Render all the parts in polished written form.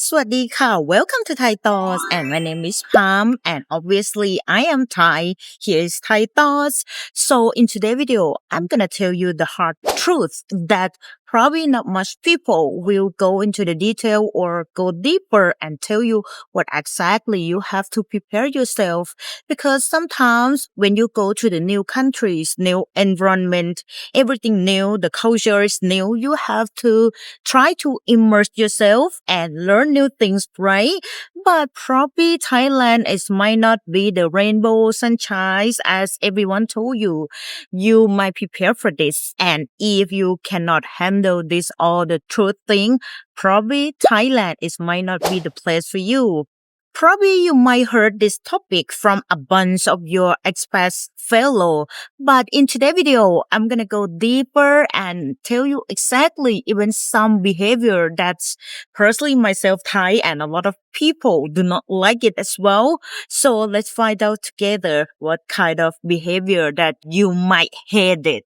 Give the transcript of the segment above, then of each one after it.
สวัสดีค่ะ Welcome to Thai Thoughts and my name is Pam and obviously I am Thai. Here is Thai Thoughts. So in today's video, I'm gonna tell you the hard truth that probably not much people will go into the detail or go deeper and tell you what exactly you have to prepare yourself because sometimes when you go to the new countries, new environment, everything new, the culture is new, you have to try to immerse yourself and learn new things, right? But probably Thailand is might not be the rainbow sunshine as everyone told you. You might prepare for this. And if you cannot handle this all the truth thing, probably Thailand is might not be the place for you. Probably you might heard this topic from a bunch of your expat fellow, but in today's video, I'm gonna go deeper and tell you exactly even some behavior that's personally myself Thai and a lot of people do not like it as well. So let's find out together what kind of behavior that you might hate it.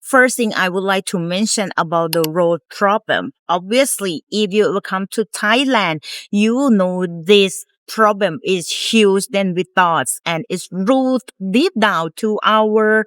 First thing I would like to mention about the road problem. Obviously, if you will come to Thailand, you will know this problem is huge than we thought and it's rooted deep down to our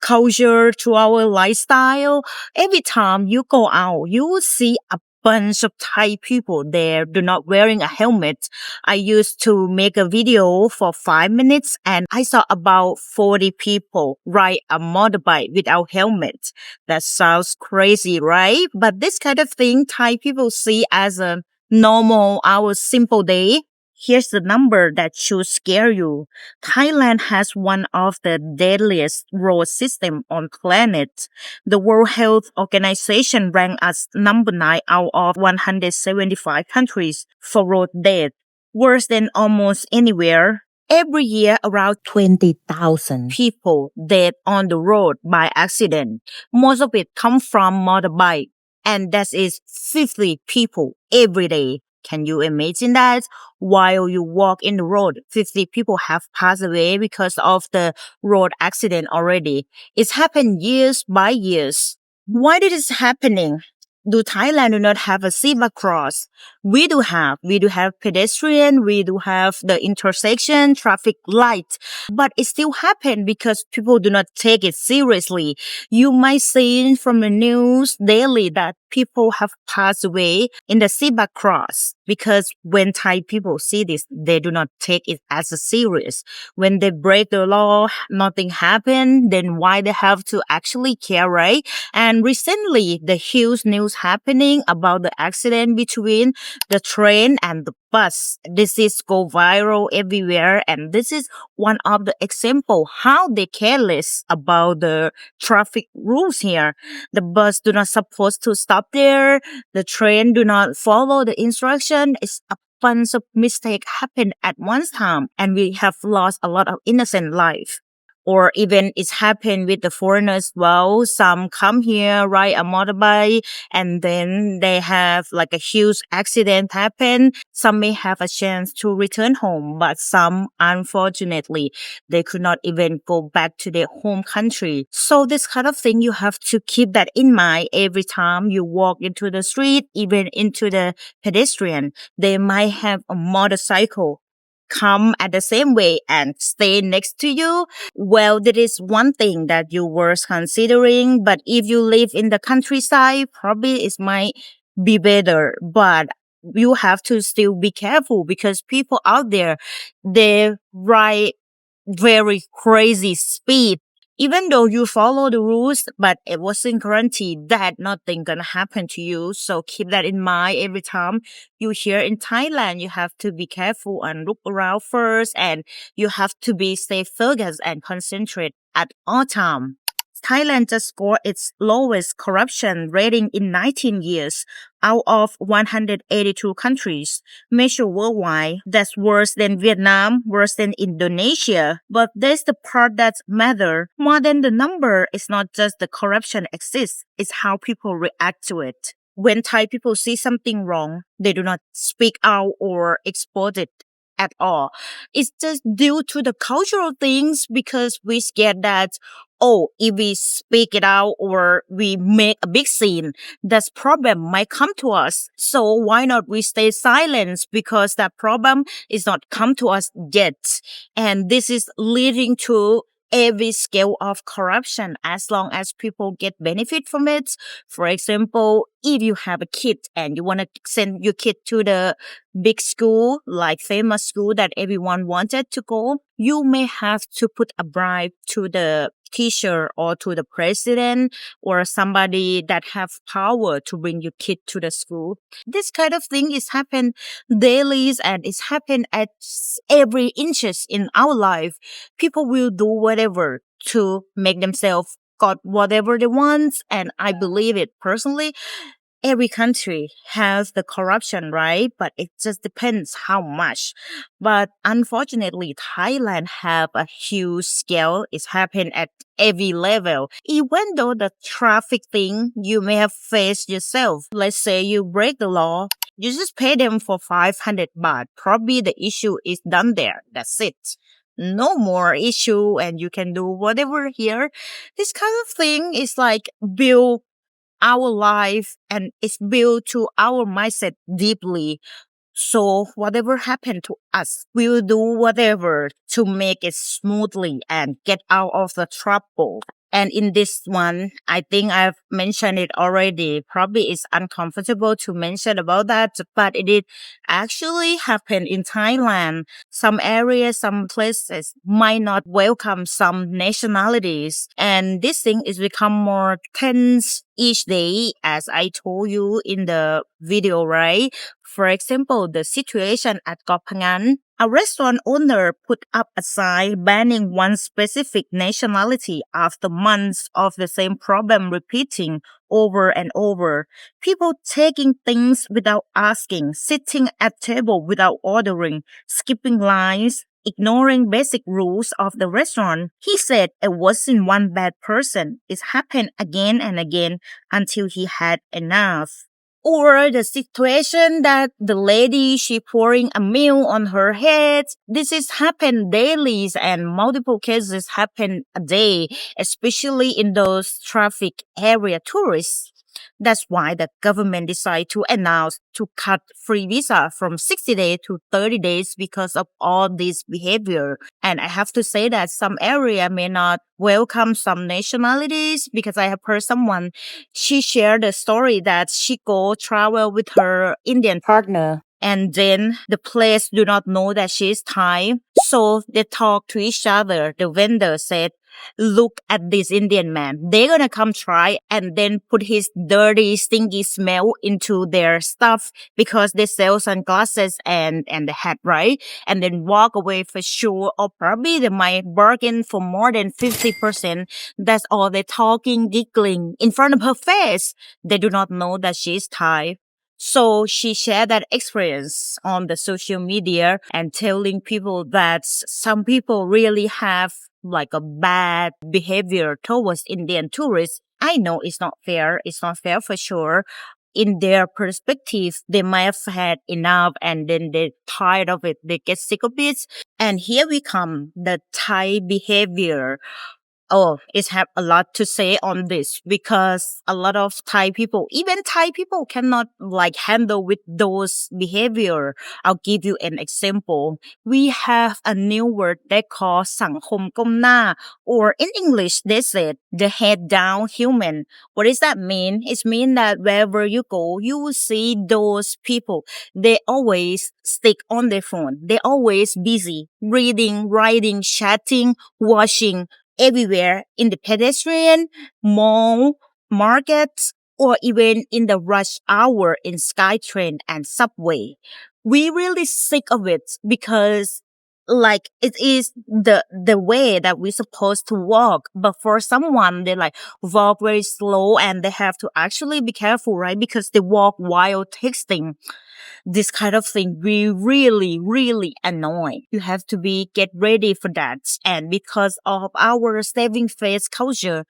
culture, to our lifestyle. Every time you go out, you will see a bunch of Thai people there do not wearing a helmet. I used to make a video for 5 minutes and I saw about 40 people ride a motorbike without helmet. That sounds crazy, right? But this kind of thing Thai people see as a normal, our simple day. Here's the number that should scare you. Thailand has one of the deadliest road system on planet. The World Health Organization ranked us number 9 out of 175 countries for road death, worse than almost anywhere. Every year, around 20,000 people dead on the road by accident. Most of it come from motorbike, and that is 50 people every day. Can you imagine that? While you walk in the road, 50 people have passed away because of the road accident already. It's happened years by years. Why did this happening? Do Thailand do not have a zebra cross? We do have. We do have pedestrian. We do have the intersection, traffic light. But it still happen because people do not take it seriously. You might see from the news daily that people have passed away in the zebra cross because when Thai people see this, they do not take it as a serious. When they break the law, nothing happened. Then why they have to actually care, right? And recently, the huge news happening about the accident between the train and the bus. This is go viral everywhere, and this is one of the example how they careless about the traffic rules here. The bus do not supposed to stop there. The train do not follow the instruction. It's a bunch of mistake happen at one time, and we have lost a lot of innocent life. Or even it's happened with the foreigners as well. Some come here, ride a motorbike, and then they have like a huge accident happen. Some may have a chance to return home, but some, unfortunately, they could not even go back to their home country. So this kind of thing, you have to keep that in mind every time you walk into the street, even into the pedestrian. They might have a motorcycle come at the same way and stay next to you. Well, there is one thing that you were considering, but if you live in the countryside, probably it might be better. But you have to still be careful because people out there, they ride very crazy speed. Even though you follow the rules, but it wasn't guaranteed that nothing gonna happen to you. So keep that in mind every time you here in Thailand. You have to be careful and look around first, and you have to be stay focused and concentrate at all time. Thailand just scored its lowest corruption rating in 19 years out of 182 countries measured worldwide. That's worse than Vietnam, worse than Indonesia. But there's the part that matters. More than the number, it's not just the corruption exists, it's how people react to it. When Thai people see something wrong, they do not speak out or expose it at all. It's just due to the cultural things because we scared that oh, if we speak it out or we make a big scene, that problem might come to us. So why not we stay silent because that problem is not come to us yet. And this is leading to every scale of corruption as long as people get benefit from it. For example, if you have a kid and you want to send your kid to the big school, like famous school that everyone wanted to go, you may have to put a bribe to the teacher or to the president or somebody that have power to bring your kid to the school. This kind of thing is happen daily and it's happen at every inches in our life. People will do whatever to make themselves got whatever they want, and I believe it personally. Every country has the corruption, right? But it just depends how much. But unfortunately, Thailand have a huge scale. It's happened at every level. Even though the traffic thing you may have faced yourself. Let's say you break the law. You just pay them for 500 baht. Probably the issue is done there. That's it. No more issue and you can do whatever here. This kind of thing is like built our life and it's built to our mindset deeply. So whatever happened to us, we will do whatever to make it smoothly and get out of the trouble. And in this one, I think I've mentioned it already. Probably it's uncomfortable to mention about that, but it did actually happen in Thailand. Some areas, some places might not welcome some nationalities. And this thing is become more tense each day, as I told you in the video, right? For example, the situation at Koh Phangan, a restaurant owner put up a sign banning one specific nationality after months of the same problem repeating over and over. People taking things without asking, sitting at table without ordering, skipping lines, ignoring basic rules of the restaurant. He said it wasn't one bad person. It happened again and again until he had enough. Or the situation that the lady she pouring a meal on her head. This is happen daily and multiple cases happen a day, especially in those traffic area tourists. That's why the government decided to announce to cut free visa from 60 days to 30 days because of all this behavior. And I have to say that some area may not welcome some nationalities because I have heard someone, she shared a story that she go travel with her Indian partner and then the place do not know that she is Thai. So they talk to each other. The vendor said, look at this Indian man. They're gonna come try and then put his dirty, stinky smell into their stuff because they sell sunglasses and the hat, right? And then walk away for sure. Or probably they might bargain for more than 50%. That's all they're talking, giggling in front of her face. They do not know that she's Thai. So she shared that experience on the social media and telling people that some people really have like a bad behavior towards Indian tourists. I know it's not fair. It's not fair for sure. In their perspective, they might have had enough and then they're tired of it. They get sick of it. And here we come, the Thai behavior. Oh, it have a lot to say on this because a lot of Thai people, even Thai people cannot like handle with those behavior. I'll give you an example. We have a new word they call สังคมก้มหน้า or in English they said the head down human. What does that mean? It means that wherever you go, you will see those people. They always stick on their phone. They always busy reading, writing, chatting, watching everywhere in the pedestrian, mall, markets, or even in the rush hour in SkyTrain and subway. We really sick of it because like it is the way that we're supposed to walk. But for someone they like walk very slow and they have to actually be careful, right? Because they walk while texting. This kind of thing we really annoy. You have to be get ready for that. And because of our saving face culture,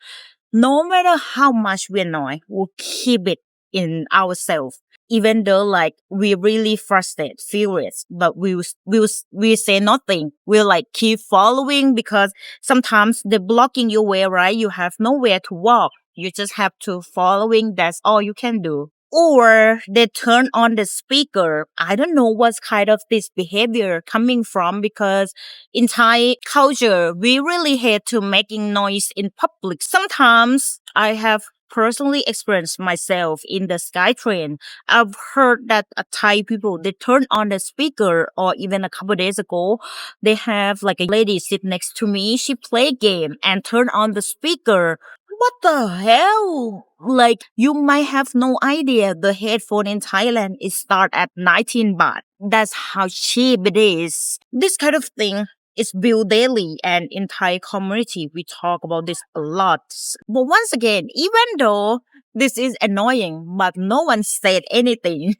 no matter how much we annoy, we'll keep it in ourselves. even though like we really frustrated, furious, but we say nothing. We'll like keep following because sometimes they're blocking your way, right? You have nowhere to walk. You just have to following. That's all you can do. Or they turn on the speaker. I don't know what's kind of this behavior coming from because in Thai culture, we really hate to making noise in public. Sometimes I have personally experienced myself in the SkyTrain. I've heard that Thai people, they turn on the speaker or even a couple days ago, they have like a lady sit next to me. She play game and turn on the speaker. What the hell? Like, you might have no idea the headphone in Thailand is start at 19 baht. That's how cheap it is. This kind of thing is built daily, and in Thai community, we talk about this a lot. But once again, even though this is annoying, but no one said anything.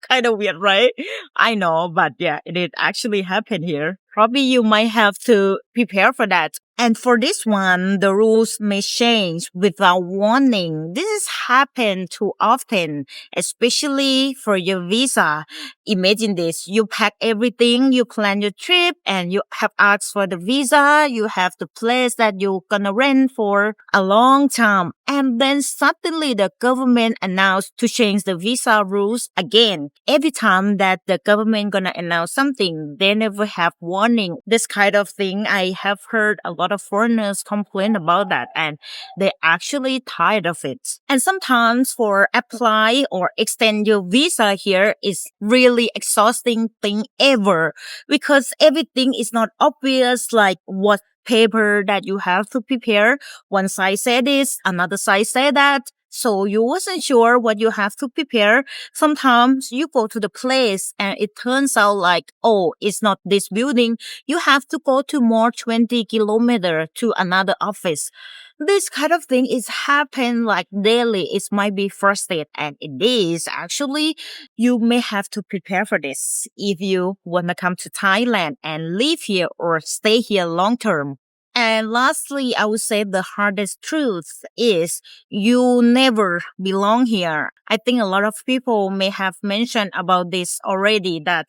Kind of weird, right? I know, but yeah, it did actually happen here. Probably you might have to prepare for that. And for this one, the rules may change without warning. This has happened too often, especially for your visa. Imagine this. You pack everything, you plan your trip, and you have asked for the visa. You have the place that you're gonna rent for a long time. And then suddenly the government announced to change the visa rules again. Every time that the government gonna announce something, they never have warning. This kind of thing, I have heard a lot of foreigners complain about that, and they're actually tired of it. And sometimes for apply or extend your visa here is really exhausting thing ever because everything is not obvious, like what paper that you have to prepare. One side said this, another side said that. So you wasn't sure what you have to prepare. Sometimes you go to the place and it turns out like, oh, it's not this building. You have to go to more 20 kilometers to another office. This kind of thing is happen like daily. It might be frustrated, and it is actually. You may have to prepare for this if you want to come to Thailand and live here or stay here long term. And lastly, I would say the hardest truth is you never belong here. I think a lot of people may have mentioned about this already, that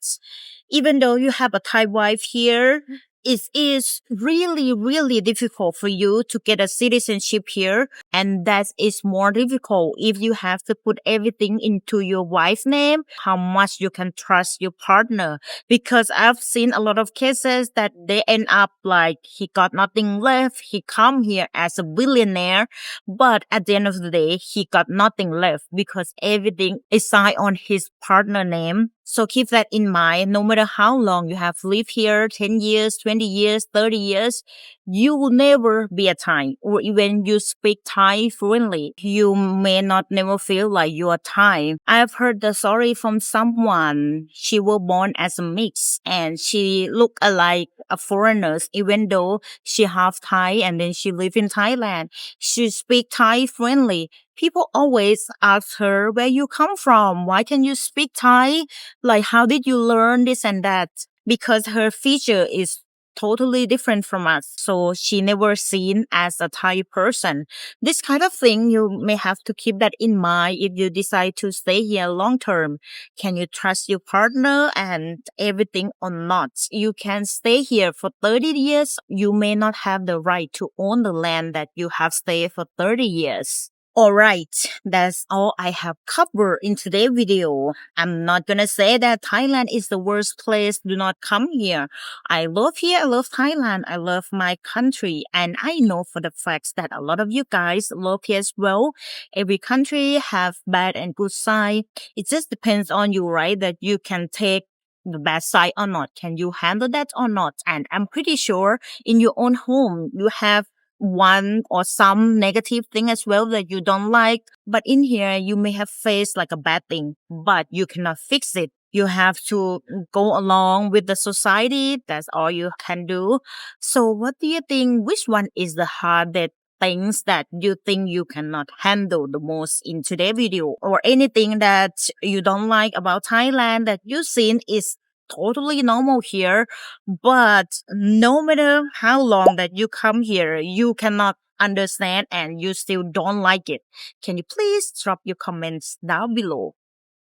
even though you have a Thai wife here, it is really, really difficult for you to get a citizenship here. And that is more difficult if you have to put everything into your wife's name, how much you can trust your partner. Because I've seen a lot of cases that they end up like he got nothing left. He come here as a billionaire, but at the end of the day, he got nothing left because everything is signed on his partner name. So keep that in mind. No matter how long you have lived here, 10 years, 20 years, 30 years, you will never be a Thai. Or even you speak Thai fluently, you may not never feel like you are Thai. I've heard the story from someone. She was born as a mix and she looked like a foreigner even though she half Thai and then she live in Thailand. She speak Thai fluently. People always ask her, where you come from? Why can you speak Thai? Like, how did you learn this and that? Because her feature is totally different from us. So she never seen as a Thai person. This kind of thing, you may have to keep that in mind if you decide to stay here long term. Can you trust your partner and everything or not? You can stay here for 30 years. You may not have the right to own the land that you have stayed for 30 years. Alright, that's all I have covered in today's video. I'm not gonna say that Thailand is the worst place. Do not come here. I love here. I love Thailand. I love my country. And I know for the facts that a lot of you guys love here as well. Every country have bad and good side. It just depends on you, right? That you can take the bad side or not. Can you handle that or not? And I'm pretty sure in your own home, you have one or some negative thing as well that you don't like. But in here, you may have faced like a bad thing, but you cannot fix it. You have to go along with the society. That's all you can do. So what do you think? Which one is the hardest things that you think you cannot handle the most in today's video? Or anything that you don't like about Thailand that you've seen is totally normal here, but no matter how long that you come here, you cannot understand and you still don't like it, can you please drop your comments down below?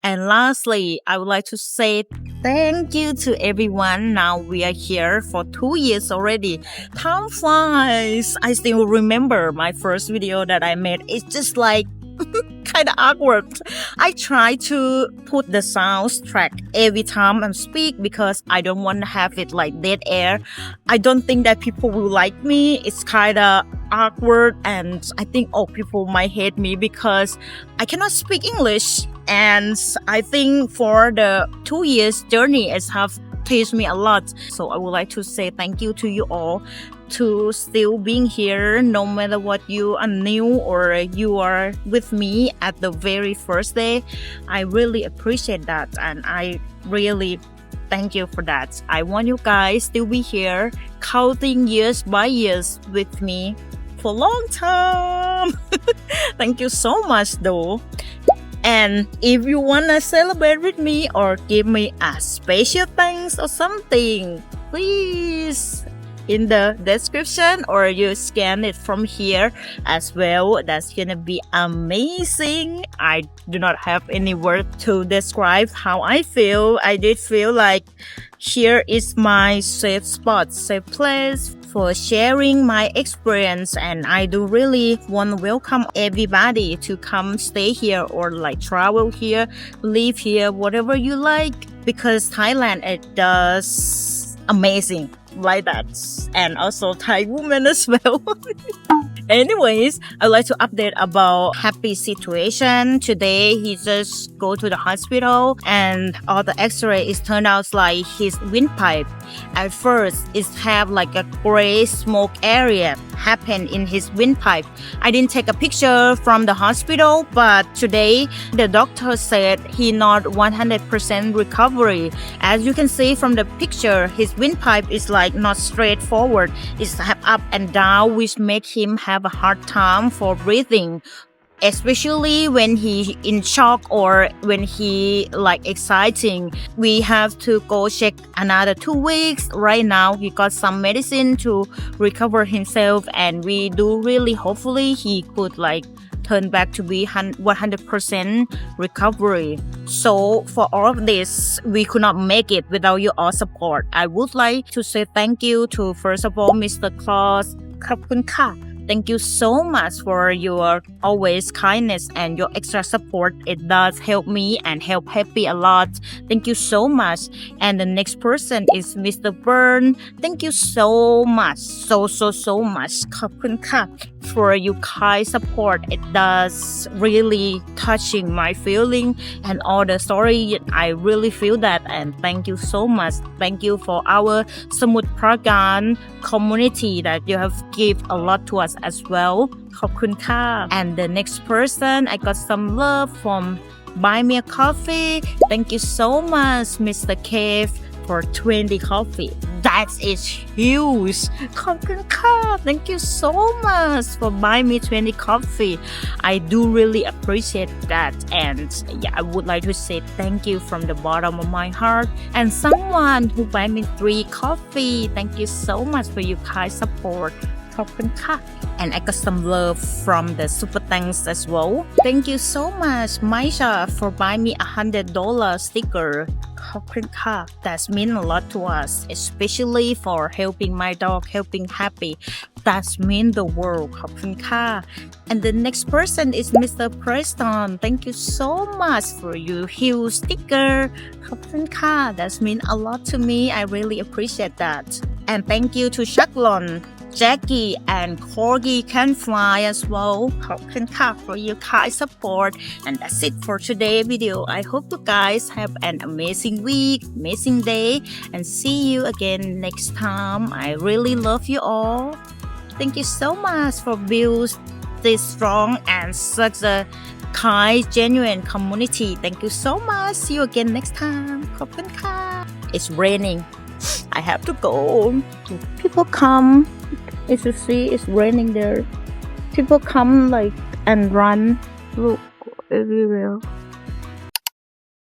And lastly, I would like to say thank you to everyone. Now we are here for 2 years already. Time flies. I still remember my first video that I made. It's just like kind of awkward. I try to put the sounds track every time I speak because I don't want to have it like dead air. I don't think that people will like me. It's kind of awkward, and I think people might hate me because I cannot speak English. And I think for the 2 years journey, it have taught me a lot. So I would like to say thank you to you all to still being here, no matter what you are new or you are with me at the very first day. I really appreciate that, and I really thank you for that. I want you guys to be here counting years by years with me for a long time. Thank you so much though. And if you wanna celebrate with me or give me a special thanks or something, please in the description or you scan it from here as well. That's gonna be amazing. I do not have any word to describe how I feel. I did feel like here is my safe spot, safe place for sharing my experience, and I do really want to welcome everybody to come stay here or like travel here, live here, whatever you like, because Thailand, it does amazing like that, and also Thai women as well. Anyways, I'd like to update about Happy situation. Today, he just go to the hospital and all the x-ray is turned out like his windpipe. At first, it have like a gray smoke area happen in his windpipe. I didn't take a picture from the hospital, but today the doctor said he not 100% recovery. As you can see from the picture, his windpipe is like not straightforward. It's have up and down, which make him have a hard time for breathing, especially when he in shock or when he like exciting. We have to go check another 2 weeks. Right now he got some medicine to recover himself, and we do really hopefully he could like turn back to be 100% recovery. So for all of this, we could not make it without your all support. I would like to say thank you to first of all Mr. Claus. ขอบคุณค่ะ Thank you so much for your always kindness and your extra support. It does help me and help Happy a lot. Thank you so much. And the next person is Mr. Byrne. Thank you so much. So much. ขอบคุณค่ะ for your kind support. It does really touching my feeling and all the story. I really feel that, and thank you so much. Thank you for our Samut Prakan community that you have give a lot to us as well. ขอบคุณค่ะ And the next person, I got some love from Buy Me a Coffee. Thank you so much, Mr. Cave, for 20 coffee. That is huge. ขอบคุณค่ะ Thank you so much for buying me 20 coffee. I do really appreciate that, and yeah, I would like to say thank you from the bottom of my heart. And someone who buy me 3 coffee, thank you so much for your kind support. ขอบคุณค่ะ And I got some love from the super thanks as well. Thank you so much, Maisha, for buying me $100 sticker. ขอบคุณค่ะ That's mean a lot to us, especially for helping my dog, helping Happy. That's mean the world. ขอบคุณค่ะ And the next person is Mr. Preston. Thank you so much for your huge sticker. ขอบคุณค่ะ That's mean a lot to me. I really appreciate that. And thank you to Shaklon, Jackie, and Corgi Can Fly as well. ขอบคุณค่ะ for your kind support. And that's it for today's video. I hope you guys have an amazing week, amazing day, and see you again next time. I really love you all. Thank you so much for building this strong and such a kind, genuine community. Thank you so much. See you again next time. ขอบคุณค่ะ It's raining. I have to go. People come. As you see, it's raining there. People come like and run. Look everywhere.